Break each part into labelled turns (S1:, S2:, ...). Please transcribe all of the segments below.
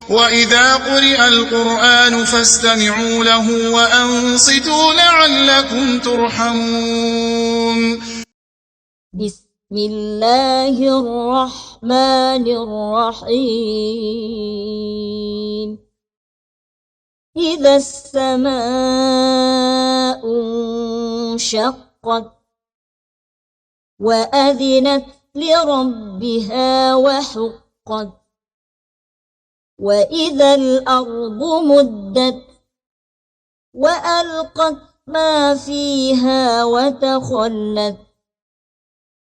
S1: وإذا قرئ القرآن فاستمعوا له وأنصتوا لعلكم ترحمون.
S2: بسم الله الرحمن الرحيم. إذا السماء انشقت وأذنت لربها وحقت وإذا الأرض مدت وألقت ما فيها وتخلت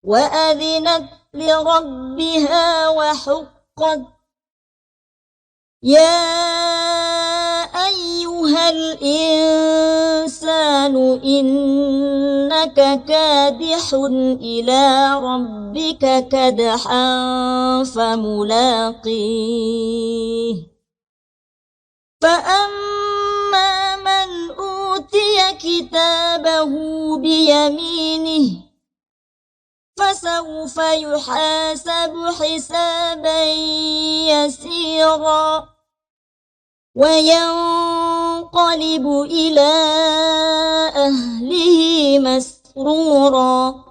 S2: وأذنت لربها وحقت. يا أيها الإنسان إنك كادح إلى ربك كدحا فملاقيه. فأما من أوتي كتابه بيمينه فسوف يحاسب حسابا يسيرا وينقلب إلى أهله مسرورا.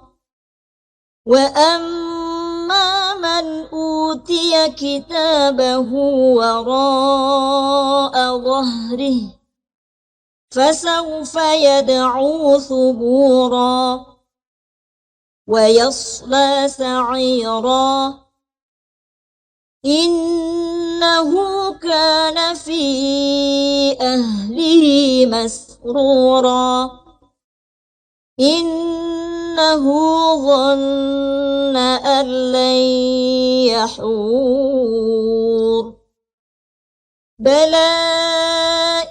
S2: وأما من أوتي كتابه وراء ظهره فسوف يدعو ثبورا ويصلى سعيرا إنه كان في أهله مسرورا إنه ظن أن لن يحور. بلى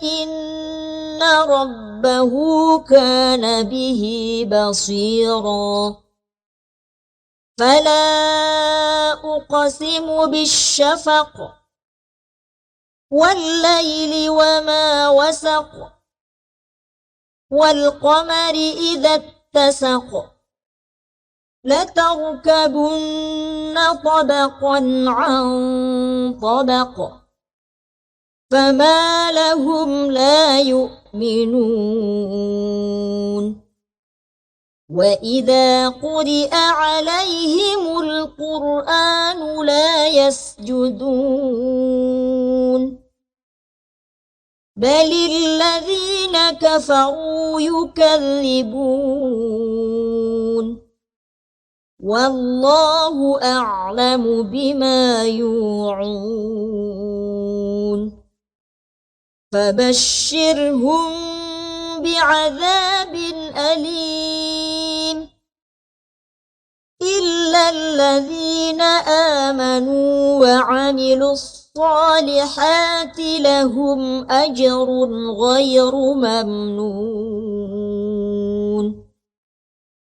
S2: إن ربه كان به بصيرا. فلا أقسم بالشفق والليل وما وسق والقمر إذا اتسق لتركبن طبقا عن طبق فما لهم لا يؤمنون. وإذا قرئ عليهم القرآن لا يسجدون بل الذين كفروا يكذبون والله أعلم بما يوعون. فبشرهم بعذاب أليم إلا الذين آمنوا وعملوا الصالحات لهم أجر غير ممنون.